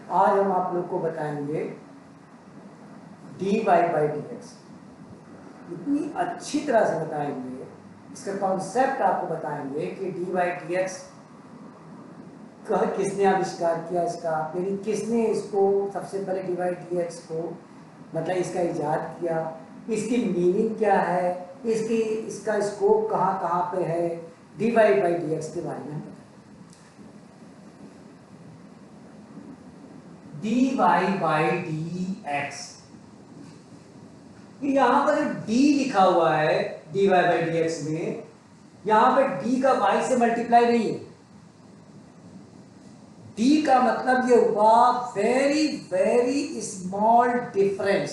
आज हम आप लोग को बताएंगे D Y by D X. इतनी अच्छी तरह से बताएंगे, इसका कॉन्सेप्ट आपको बताएंगे कि डी वाई डी एक्स किसने आविष्कार किया, इसका यानी किसने इसको सबसे पहले डी वाई डी एक्स को मतलब इसका इजाद किया, इसकी मीनिंग क्या है, इसका स्कोप कहाँ कहाँ पे है, D Y by D X के बारे में बताएंगे। D Y by D X, यहां पर डी लिखा हुआ है D Y by D X में, यहां पर डी का वाई से मल्टीप्लाई नहीं है। डी का मतलब ये हुआ very very small difference.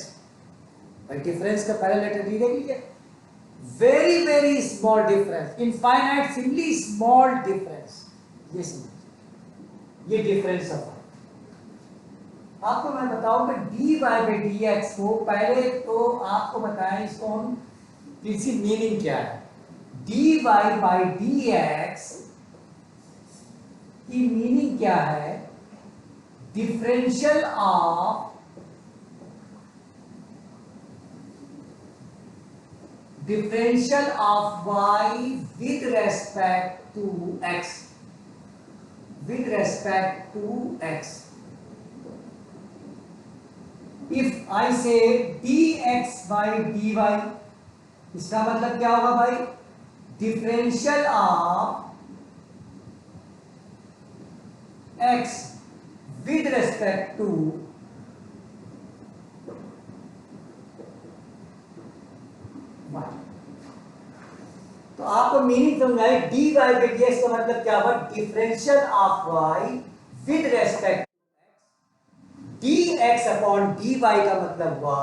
Difference का पहला लेटर डी देख लीजिए, very very small difference, infinitesimally small difference, ये समझिए, ये डिफरेंस ऑफ। आपको मैं बताऊं कि D Y by D X को पहले तो आपको बताएं इसको हम इसकी मीनिंग क्या है। D Y by D X की मीनिंग क्या है? Differential of y with respect to x, with respect to x. If I say dx by dy, इसका मतलब क्या होगा भाई? Differential of x with respect to y। तो आपको मीनिंग समझाए, D Y by D X का मतलब क्या हुआ? Differential of y with respect D X upon D Y का मतलब हुआ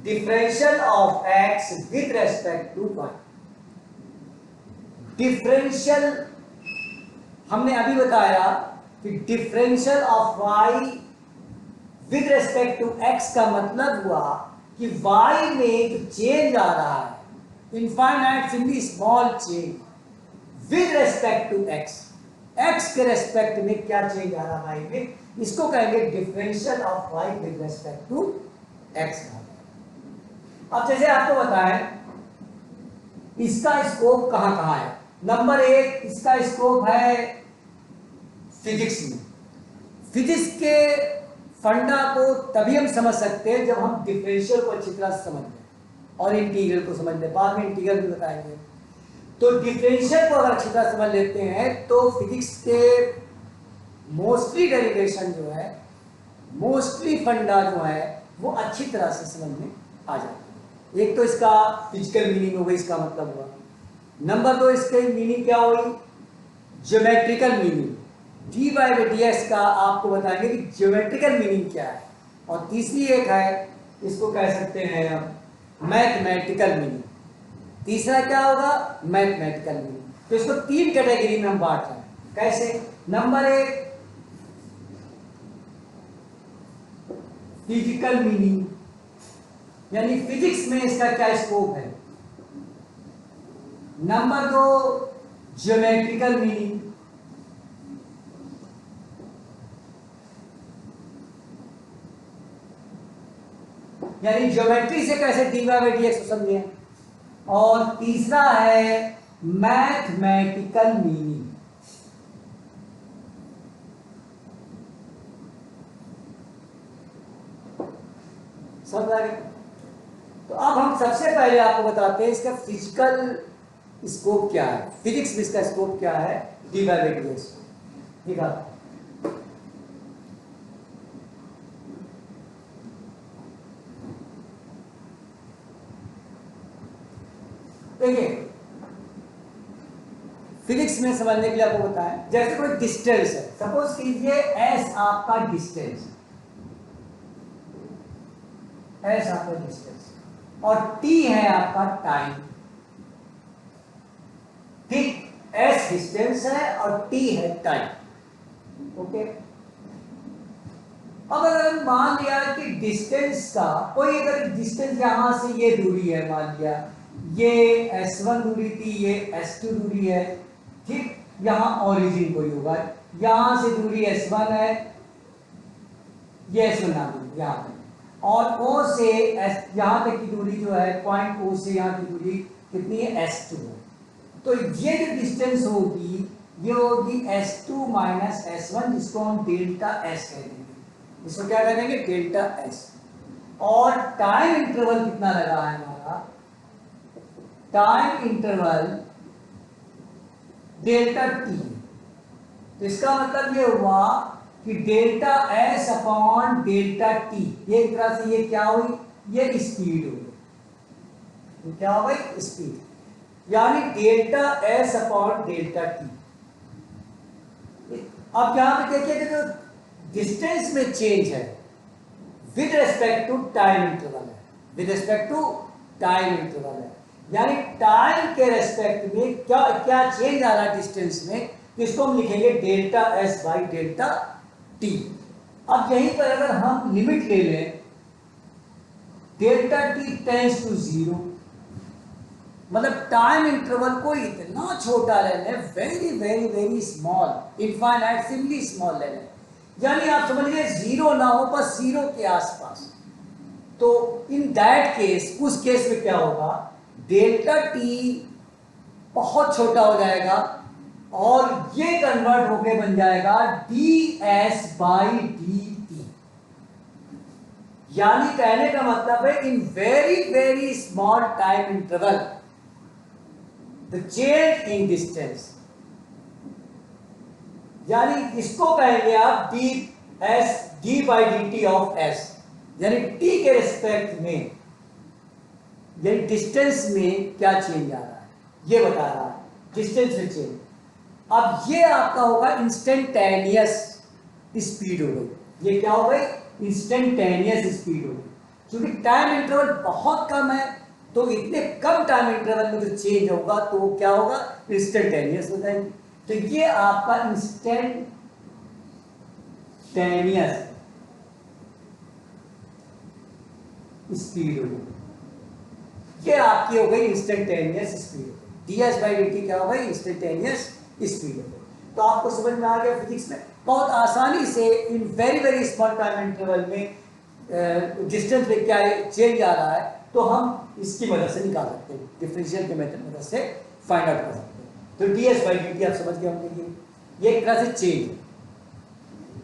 differential of X with respect to Y. Differential हमने अभी बताया कि differential of Y with respect to X का मतलब हुआ कि वाई में जो चेंज आ रहा है, infinitesimally small change with respect to X, X के रेस्पेक्ट में क्या चेंज आ रहा है वाई में, इसको कहेंगे differential of Y with respect to X. अब जैसे आपको बताएं इसका स्कोप कहां कहां है। नंबर एक, इसका स्कोप है फिजिक्स में। फिजिक्स के फंडा को तभी हम समझ सकते हैं जब हम डिफरेंशियल को अच्छी तरह से समझ लें और इंटीग्रल को समझ लें, बाद में इंटीग्रल भी बताएंगे। तो डिफरेंशियल को अगर अच्छी तरह समझ लेते हैं तो फिजिक्स के मोस्टली डेरिवेशन जो है, मोस्टली फंडा जो है वो अच्छी तरह से समझ में आ जाते हैं। एक तो इसका फिजिकल मीनिंग हो गई, इसका मतलब हुआ। नंबर दो, इसके मीनिंग क्या हुई? Geometrical meaning. D Y by D X का आपको बताएंगे कि ज्योमेट्रिकल मीनिंग क्या है। और तीसरी एक है, इसको कह सकते हैं हम मैथमेटिकल मीनिंग। तीसरा क्या होगा? Mathematical meaning. तो इसको तीन कैटेगरी में हम बांट रहे हैं। कैसे? नंबर एक, फिजिकल मीनिंग, यानी फिजिक्स में इसका क्या स्कोप है। नंबर दो, ज्योमेट्रिकल मीनिंग, यानी ज्योमेट्री से कैसे D Y by D X को समझे। और तीसरा है मैथमेटिकल मीनिंग। समझ आ गया? तो अब हम सबसे पहले आपको बताते हैं इसका फिजिकल स्कोप क्या है, फिजिक्स में इसका स्कोप क्या है D Y by D X. ठीक है, देखिए फिजिक्स में समझने के लिए आपको बताएं, जैसे कोई डिस्टेंस है, सपोज कीजिए एस आपका डिस्टेंस, एस आपका डिस्टेंस और टी है आपका टाइम। ठीक, एस डिस्टेंस है और टी है टाइम। ओके, अब अगर मान लिया कि डिस्टेंस का कोई, अगर डिस्टेंस यहां से ये दूरी है, मान लिया ये S1 दूरी थी, ये S2 दूरी है। ठीक, यहां ओरिजिन कोई होगा, यहां से दूरी S1 है, ये S1 नाम दूंगी यहाँ पे, और O से S यहाँ तक की दूरी जो है, पॉइंट O से यहाँ की दूरी कितनी है, S2 है। तो ये जो डिस्टेंस होगी ये होगी S2 माइनस S1, जिसको हम डेल्टा S कह देंगे। इसको क्या कह देंगे, डेल्टा S। और टाइम इंटरवल कितना लगा है हमारा, टाइम इंटरवल डेल्टा T। तो इसका मतलब ये हुआ कि delta S upon delta T, ये एक तरह से ये क्या हुई, ये स्पीड हुई। तो क्या हुआ, स्पीड, यानी delta S upon delta T। अब यहां पे देखिए कि जो डिस्टेंस में चेंज है with respect to time interval है, with respect to time interval है, यानी टाइम के रेस्पेक्ट में क्या क्या चेंज आ रहा है डिस्टेंस में, इसको हम लिखेंगे delta S by delta T। अब यहीं पर अगर हम लिमिट ले लें, डेल्टा T टेंड्स टू 0, मतलब टाइम इंटरवल को इतना छोटा ले लें, very very very small, infinitely small ले लें, यानी आप समझिए 0 ना हो, बस 0 के आसपास। तो इन दैट केस, उस केस में क्या होगा, डेल्टा T बहुत छोटा हो जाएगा और ये कन्वर्ट होके बन जाएगा ds बाई dt। यानी कहने का मतलब है in very very small time interval the change in distance, यानी इसको कहेंगे आप D by D T of S, यानी t के रिस्पेक्ट में, यानी डिस्टेंस में क्या चेंज आ रहा है ये बता रहा है, डिस्टेंस में चेंज। अब ये आपका होगा इंस्टेंटेनियस स्पीड हो गई, ये क्या हो गई, इंस्टेंटेनियस स्पीड हो गई। क्योंकि टाइम इंटरवल बहुत कम है, तो इतने कम टाइम इंटरवल में जो चेंज होगा तो वो क्या होगा, इंस्टेंटेनियस हो जाएगी। तो ये आपका इंस्टेंटेनियस स्पीड हो गई, ये आपकी हो गई instantaneous speed. ds by dt क्या हो गई, इंस्टेंटेनियस स्पीड। तो आपको समझ में आ गया फिजिक्स में बहुत आसानी से in very very small time interval में डिस्टेंस में क्या चेंज आ रहा है, तो हम इसकी मदद से निकाल सकते हैं, डिफरेंशियल के मेथड मदद से फाइंड आउट कर सकते हैं। तो ds बाई dt आप समझ गए होंगे, ये एक तरह से चेंज है।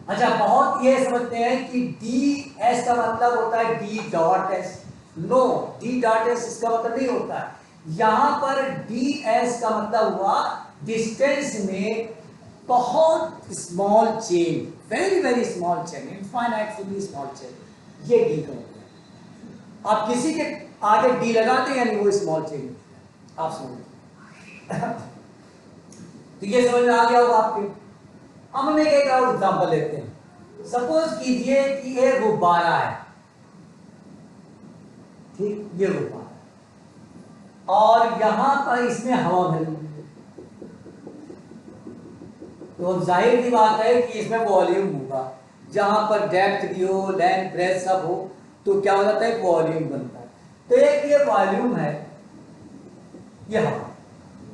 अच्छा, बहुत ये समझते हैं कि ds का मतलब होता है d dot s, no, d dot s इसका मतलब नहीं होता है। यहां पर ds का मतलब हुआ डिस्टेंस में बहुत small change, very very small change, infinitely small change, ये d का मतलब है। आप किसी के आगे d लगाते हैं यानी वो स्मॉल चेंज, आप समझ तो ये समझ में आ गया होगा आपके। अब हम एक और एग्जांपल लेते हैं। सपोज कीजिए कि ये गुब्बारा है, ठीक, ये गुब्बारा और यहां पर इसमें हवा भरी हुई है, तो अब जाहिर सी बात है कि इसमें वॉल्यूम होगा, जहां पर डेप्थ भी हो, लेंथ ब्रेथ सब हो, तो क्या हो जाता है, वॉल्यूम बनता है। तो एक ये वॉल्यूम है, ये हवा,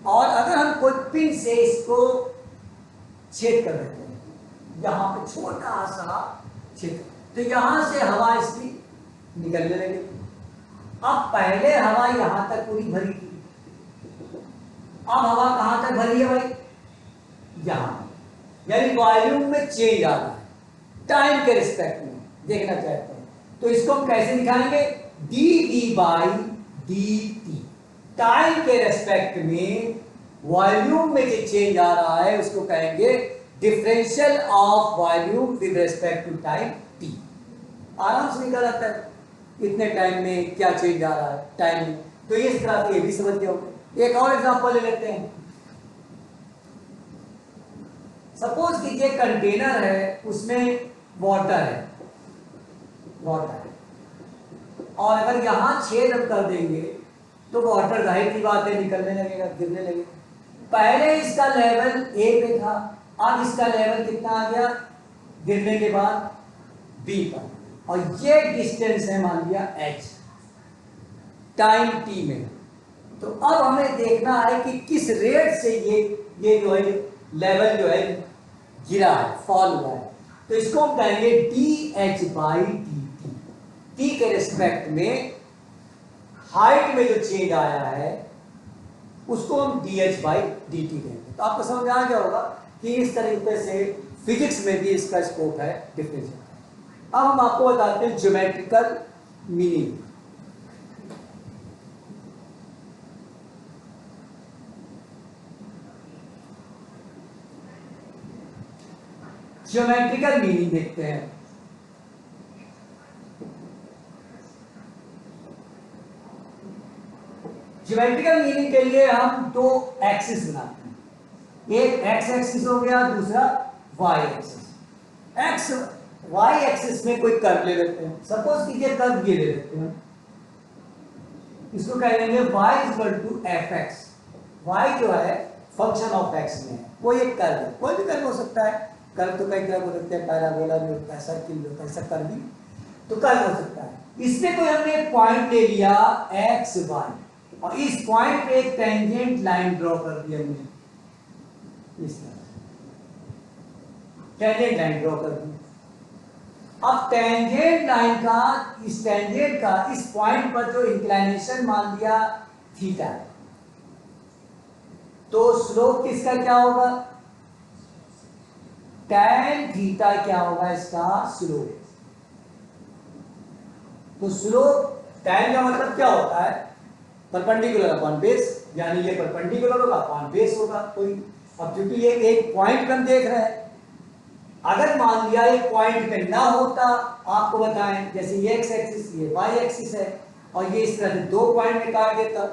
और अगर हम कोई पिन से इसको छेद कर देते हैं, यहां पे छोटा सा छेद, तो यहां से हवा इसकी निकलने लगेगी। अब पहले हवा यहां तक पूरी भरी थी, अब हवा कहां तक भरी है भाई, यहां, यानी वॉल्यूम में चेंज आ रहा है टाइम के रिस्पेक्ट में, देखना चाहते हैं। तो इसको हम कैसे दिखाएंगे, D by D T, time के रेस्पेक्ट में वॉल्यूम में जो चेंज आ रहा है उसको कहेंगे differential of volume with respect to time T. आराम से निकल आता है इतने टाइम में क्या चेंज आ रहा है टाइम में। तो इस तरह से ये भी समझ गए होंगे। एक और एग्जांपल ले लेते हैं। सपोज कीजिए कंटेनर है, उसमें वाटर है, और अगर यहां छेद हम कर देंगे तो वाटर जाहिर की बात है निकलने लगेगा, गिरने लगेगा। पहले इसका लेवल ए पे था, अब इसका लेवल कितना आ गया गिरने के बाद, बी पर, और ये डिस्टेंस है मान लिया h, टाइम t में। तो अब हमें देखना है कि किस रेट से ये जो है लेवल जो है गिरा है, फॉल हुआ है। तो इसको हम कहेंगे D H by D T. T के रिस्पेक्ट में हाइट में जो चेंज आया है उसको हम D H by D T कहेंगे। तो आपको समझ आ गया होगा कि इस तरीके से फिजिक्स में भी इसका स्कोप है डिफरेंशियल। अब हम आपको बताते हैं ज्योमेट्रिकल मीनिंग। ज्योमेट्रिकल मीनिंग देखते हैं। ज्योमेट्रिकल मीनिंग के लिए हम दो एक्सिस बनाते हैं, एक एक्स एक्सिस हो गया, दूसरा Y axis. X Y axis में कोई कर्व ले लेते हैं, सपोज कीजिए कर्व ये ले लेते हैं, इसको कह देंगे y equal to F X. Y जो है फंक्शन ऑफ एक्स में है, वो एक कर्व है, कोई भी कर्व हो सकता है। कर्व तो कई तरह हो सकते हैं, पैराबोला भी होता है, सर्किल भी होता है, सब कर्व भी तो कर्व हो सकता है। इसमें कोई हमने एक पॉइंट ले लिया एक्स वाई, और इस पॉइंट पे एक टेंजेंट लाइन ड्रॉ कर दी हमने, इस तरह टेंजेंट लाइन ड्रॉ कर दी। अब टेंजेंट लाइन का, इस टेंजेंट का इस पॉइंट पर जो इंक्लिनेशन मान लिया थीटा है, तो स्लोप किसका क्या होगा, tan थीटा क्या होगा इसका स्लोप। तो स्लोप tan का मतलब क्या होता है, परपेंडिकुलर अपॉन बेस, यानी ये परपेंडिकुलर होगा अपॉन बेस होगा कोई। अब क्योंकि ये एक पॉइंट हम देख रहे हैं, अगर मान लिया एक पॉइंट पे ना होता, आपको बताएं जैसे ये एक्स एक्सिस ये वाई एक्सिस है, और ये इस तरह से दो पॉइंट में काट देता,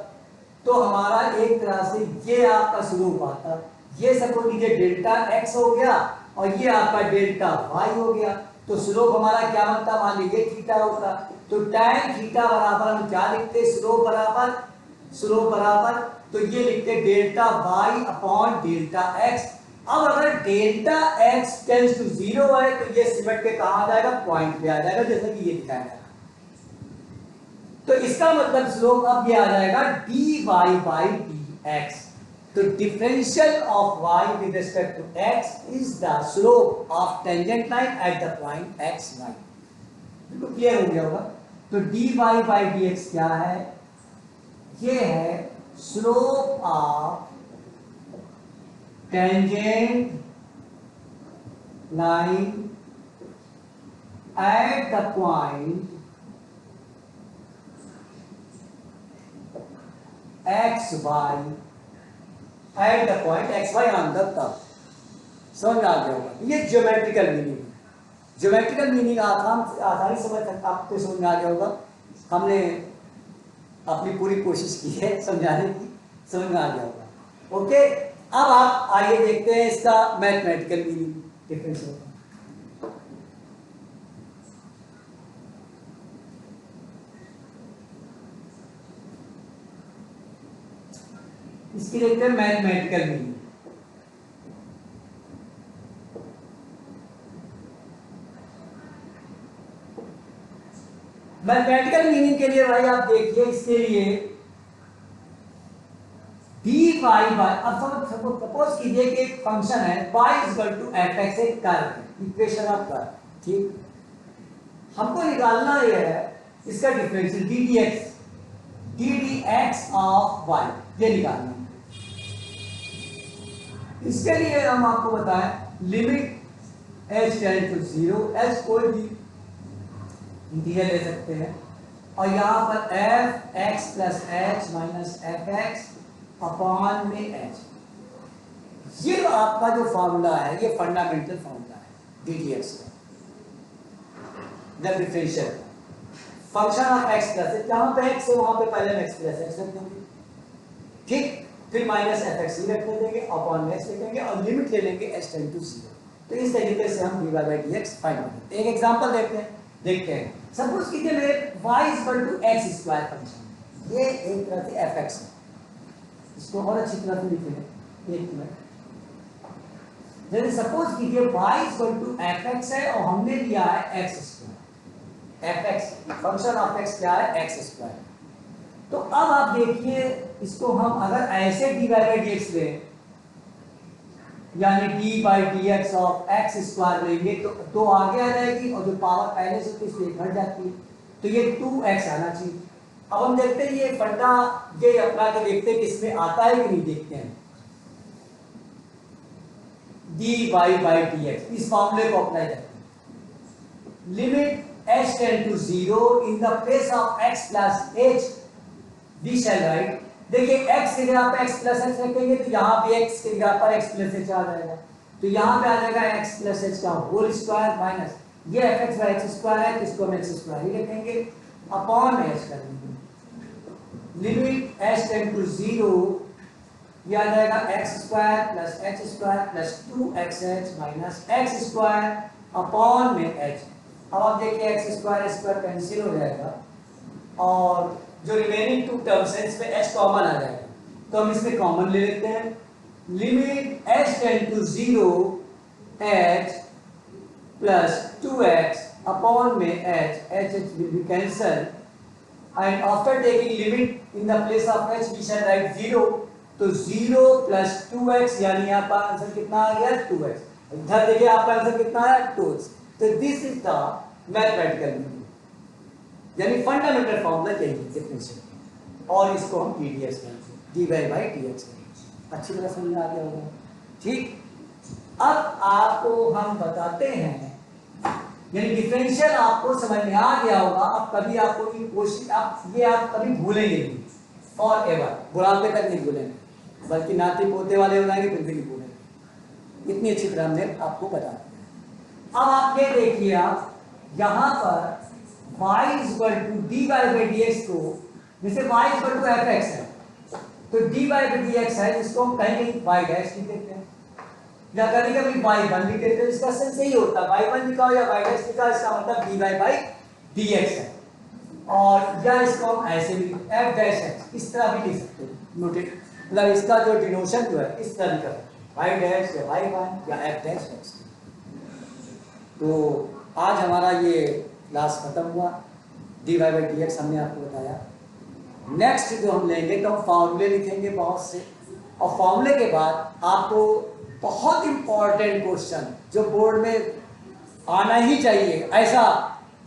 तो हमारा एक तरह से ये आपका स्लोप आता, ये सपोज कीजिए डेल्टा एक्स हो गया और ये आपका डेल्टा वाई हो गया, तो स्लोप हमारा क्या बनता, मान लीजिए थीटा होता। तो tan थीटा बराबर हम क्या लिखते, स्लोप बराबर तो ये लिखते delta Y upon delta X. अब अगर डेल्टा एक्स टेंड्स टू 0 है तो ये सिमट के कहां आ जाएगा, पॉइंट पे आ जाएगा, जैसा कि ये दिखाया गया। तो इसका मतलब स्लोप अब ये आ जाएगा dy बाई dx। तो differential of y with respect to x is the slope of tangent line at the point x y। बिल्कुल क्लियर हो गया होगा। तो dy बाई dx क्या है, ये है slope of tangent line at the point X Y, at the point X Y on the curve. समझ आ गया होगा। ये ज्योमेट्रिकल मीनिंग है। ज्योमेट्रिकल मीनिंग आसानी समझ सकता, आपको समझ में आ गया होगा। हमने अपनी पूरी कोशिश की है समझाने की, समझ में आ गया होगा। ओके, अब आप आइए देखते हैं इसका मैथमेटिकल मीनिंग डिफरेंस होगा। इसकी देखते हैं मैथमेटिकल मीनिंग। मैथमेटिकल मीनिंग के लिए भाई आप देखिए, इसके लिए dy बाई, अब सपोज कीजिए कि एक फंक्शन है y equal to F X, एक कर्व है, इक्वेशन ऑफ कर्व, ठीक। हमको निकालना यह है इसका डिफरेंशियल ddx ऑफ y, ये निकालना। इसके लिए हम आपको बताएं limit h tend to 0, h कोई भी इंटीजर ले सकते हैं, और यहां पर f x plus h minus F x upon में h। ये आपका जो फॉर्मूला है, ये फंडामेंटल फॉर्मूला है ddx का, जब differential function of x plus, जहां पे x है वहां पे पहले हम x प्लस x रख देंगे, ठीक, फिर माइनस एफ एक्स ही रख देंगे, अपॉन में x लिखेंगे और लिमिट ले लेंगे h टेंड टू 0। तो इस तरीके से हम dy बाई dx फाइंड करते हैं। एक एग्जांपल देखते हैं। सपोज कीजिए मेरे y equal to x square function, ये एक तरह से एफ एक्स है, इसको और अच्छी तरह से लिखें एक मिनट। जैसे सपोज कीजिए y equal to F X है और हमने लिया है x square, F X function of x क्या है, x स्क्वायर। तो अब आप देखिए इसको हम अगर ऐसे dy बाई dx लें, यानी D by D x of x square लेंगे तो 2 आगे आ जाएगी और जो पावर पहले से तो इसलिए घट जाती है, तो ये 2x आना चाहिए। अब हम देखते हैं ये फंडा ये अपना के देखते हैं किसमें आता है कि नहीं, देखते हैं। D Y by D X, इस फॉर्मूले को अप्लाई करते हैं। Limit h tend to 0 in the place of x plus h we shall write. देखिए x की जगह पर x प्लस h रखेंगे तो यहाँ पे x की जगह पर x प्लस h आ जाएगा, तो यहाँ पे आ जाएगा x प्लस h का होल स्क्वायर माइनस ये fx बाई x स्क्वायर है तो इसको हम x स्क्वायर ही रखेंगे अपॉन में h कर देंगे। लिमिट h टेंड टू 0 ये आ जाएगा x square plus h square plus 2xh minus x square upon में h। अब आप देखिए x स्क्वायर स्क्वायर कैंसिल हो जाएगा और जो रिमेनिंग 2 टर्म्स हैं इसमें h कॉमन आ जाएगा, तो हम इसमें कॉमन ले लेते हैं। Limit h tend to 0 h plus 2x upon में h will be cancelled and after taking limit in the place of h we shall write 0, तो 0 प्लस 2x यानी आपका आंसर कितना आ गया 2x। इधर देखिए आपका आंसर कितना है 2x। तो this is the mathematical meaning, यानी फंडामेंटल फॉर्मूला चाहिए डिफरेंशियल और इसको हम pdx कहेंगे, dy बाई dx कहेंगे। अच्छी तरह समझ आ गया होगा, ठीक। अब आपको हम बताते हैं, यानी डिफरेंशियल आपको समझ में आ गया होगा। अब कभी आपको ये कोशिश आप कभी भूलेंगे नहीं फॉर एवर, बुढ़ापे तक नहीं भूलेंगे, बल्कि नाती पोते वाले हो जाएंगे फिर भी नहीं भूलेंगे। इतनी अच्छी तरह हमने आपको बता दिया। अब आप ये देखिए, आप यहाँ पर y equal to D Y by D X को, जैसे y equal to F X है तो D Y by D X है, जिसको हम कहीं वाई डैश लिख देते हैं या कभी कभी y1 लिख देते हैं। इसका सेंस यही होता है, y1 लिखा हो या y डैश लिखा, इसका मतलब dy बाई dx है। और या इसको हम ऐसे भी f डैश x इस तरह भी लिख सकते हैं, नोटेट मतलब इसका जो डिनोशन जो है इस तरह भी कर सकते हैं, y डैश या y1 या f डैश x। तो आज हमारा ये क्लास खत्म हुआ, dy बाई dx हमने आपको बताया। नेक्स्ट जो हम लेंगे तो हम फॉर्मूले लिखेंगे बहुत से, और फॉर्मूले के बाद आपको बहुत इंपॉर्टेंट क्वेश्चन जो बोर्ड में आना ही चाहिए ऐसा,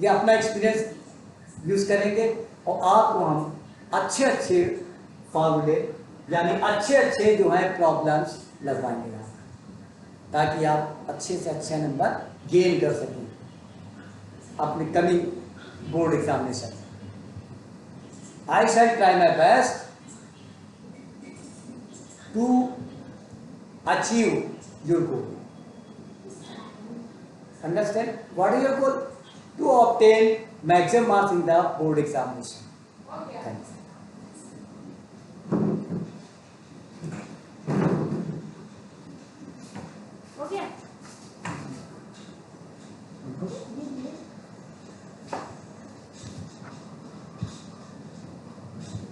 ये अपना एक्सपीरियंस यूज करेंगे और आपको हम अच्छे अच्छे फॉर्मूले यानी अच्छे अच्छे जो है प्रॉब्लम्स लगवाएंगे ताकि आप अच्छे से अच्छे नंबर गेन कर सकें अपने coming board examination. I shall try my best to achieve your goal. Understand? What is your goal? To obtain maximum marks in the board examination. Okay. Thanks. Okay.